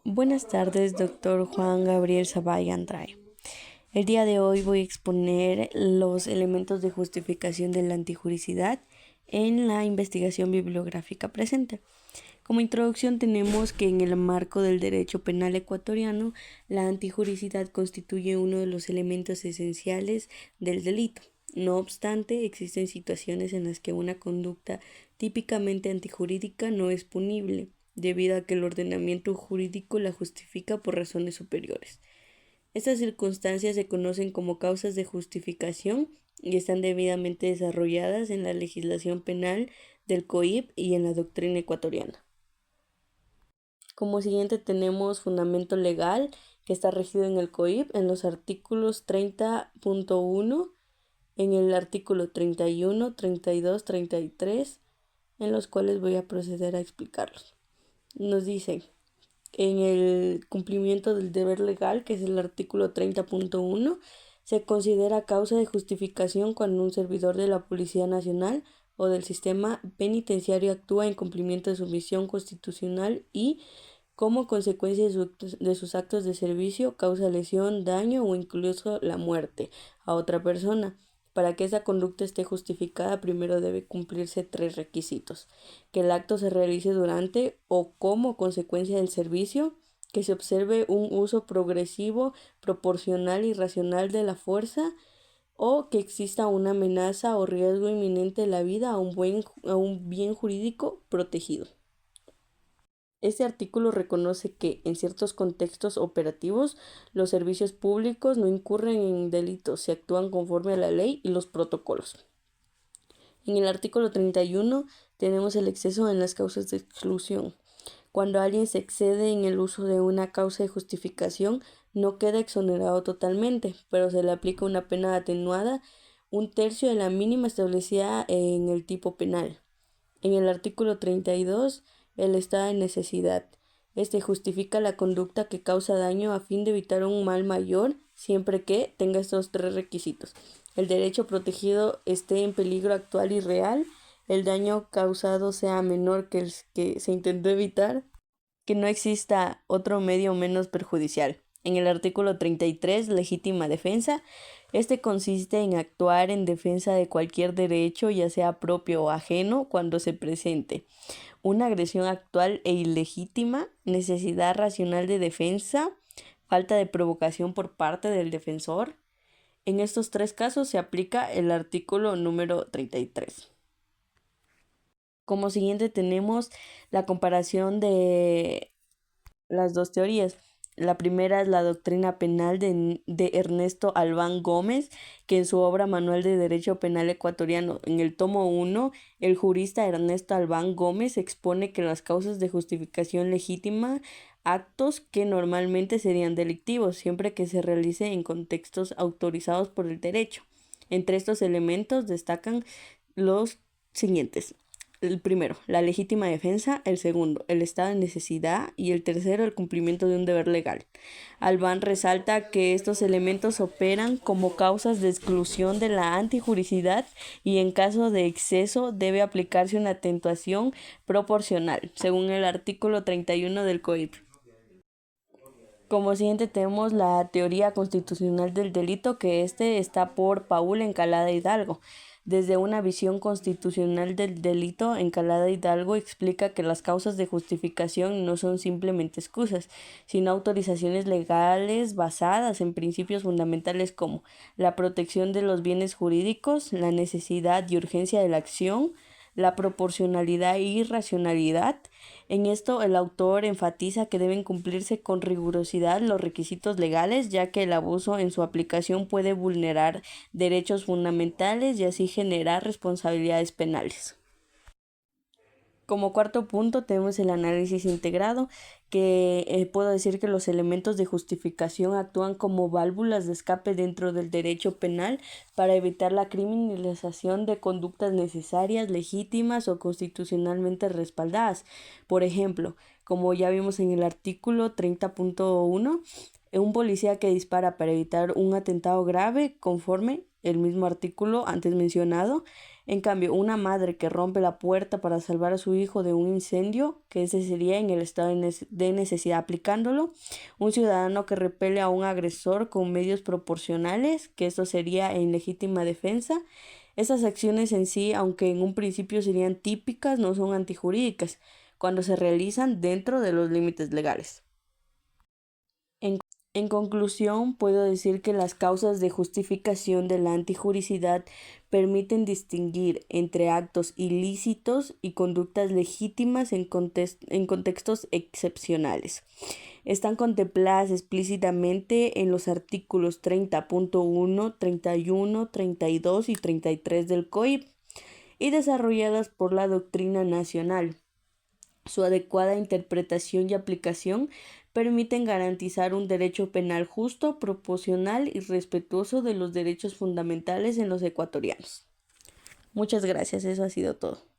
Buenas tardes, doctor Juan Gabriel Zavalla Andrade. El día de hoy voy a exponer los elementos de justificación de la antijuricidad en la investigación bibliográfica presente. Como introducción tenemos que en el marco del derecho penal ecuatoriano, la antijuricidad constituye uno de los elementos esenciales del delito. No obstante, existen situaciones en las que una conducta típicamente antijurídica no es punible, debido a que el ordenamiento jurídico la justifica por razones superiores. Estas circunstancias se conocen como causas de justificación y están debidamente desarrolladas en la legislación penal del COIP y en la doctrina ecuatoriana. Como siguiente tenemos fundamento legal que está regido en el COIP en los artículos 30.1, en el artículo 31, 32, 33, en los cuales voy a proceder a explicarlos. Nos dice, en el cumplimiento del deber legal, que es el artículo 30.1, se considera causa de justificación cuando un servidor de la Policía Nacional o del sistema penitenciario actúa en cumplimiento de su misión constitucional y, como consecuencia de sus actos de servicio, causa lesión, daño o incluso la muerte a otra persona. Para que esa conducta esté justificada, primero debe cumplirse 3 requisitos: que el acto se realice durante o como consecuencia del servicio, que se observe un uso progresivo, proporcional y racional de la fuerza, o que exista una amenaza o riesgo inminente de la vida a un bien jurídico protegido. Este artículo reconoce que, en ciertos contextos operativos, los servicios públicos no incurren en delitos si actúan conforme a la ley y los protocolos. En el artículo 31 tenemos el exceso en las causas de exclusión. Cuando alguien se excede en el uso de una causa de justificación, no queda exonerado totalmente, pero se le aplica una pena atenuada, 1/3 de la mínima establecida en el tipo penal. En el artículo 32, el estado de necesidad. Este justifica la conducta que causa daño a fin de evitar un mal mayor, siempre que tenga estos 3 requisitos: el derecho protegido esté en peligro actual y real, el daño causado sea menor que el que se intentó evitar, que no exista otro medio menos perjudicial. En el artículo 33, legítima defensa, este consiste en actuar en defensa de cualquier derecho, ya sea propio o ajeno, cuando se presente una agresión actual e ilegítima, necesidad racional de defensa, falta de provocación por parte del defensor. En estos 3 casos se aplica el artículo número 33. Como siguiente tenemos la comparación de las dos teorías. La primera es la doctrina penal de Ernesto Albán Gómez, que en su obra Manual de Derecho Penal Ecuatoriano, en el tomo 1, el jurista Ernesto Albán Gómez expone que las causas de justificación legítima, actos que normalmente serían delictivos, siempre que se realice en contextos autorizados por el derecho. Entre estos elementos destacan los siguientes: el primero, la legítima defensa; el segundo, el estado de necesidad; y el tercero, el cumplimiento de un deber legal. Albán resalta que estos elementos operan como causas de exclusión de la antijuricidad y en caso de exceso debe aplicarse una atenuación proporcional, según el artículo 31 del COIP. Como siguiente tenemos la teoría constitucional del delito, que está por Paul Encalada Hidalgo. Desde una visión constitucional del delito, Encalada Hidalgo explica que las causas de justificación no son simplemente excusas, sino autorizaciones legales basadas en principios fundamentales como la protección de los bienes jurídicos, la necesidad y urgencia de la acción, la proporcionalidad y racionalidad. En esto, el autor enfatiza que deben cumplirse con rigurosidad los requisitos legales, ya que el abuso en su aplicación puede vulnerar derechos fundamentales y así generar responsabilidades penales. Como cuarto punto tenemos el análisis integrado, que puedo decir que los elementos de justificación actúan como válvulas de escape dentro del derecho penal para evitar la criminalización de conductas necesarias, legítimas o constitucionalmente respaldadas. Por ejemplo, como ya vimos en el artículo 30.1, un policía que dispara para evitar un atentado grave conforme el mismo artículo antes mencionado. En cambio, una madre que rompe la puerta para salvar a su hijo de un incendio, que ese sería en el estado de necesidad aplicándolo. Un ciudadano que repele a un agresor con medios proporcionales, que esto sería en legítima defensa. Esas acciones en sí, aunque en un principio serían típicas, no son antijurídicas cuando se realizan dentro de los límites legales. En conclusión, puedo decir que las causas de justificación de la antijuricidad permiten distinguir entre actos ilícitos y conductas legítimas en contextos excepcionales. Están contempladas explícitamente en los artículos 30.1, 31, 32 y 33 del COIP y desarrolladas por la doctrina nacional. Su adecuada interpretación y aplicación permiten garantizar un derecho penal justo, proporcional y respetuoso de los derechos fundamentales en los ecuatorianos. Muchas gracias, eso ha sido todo.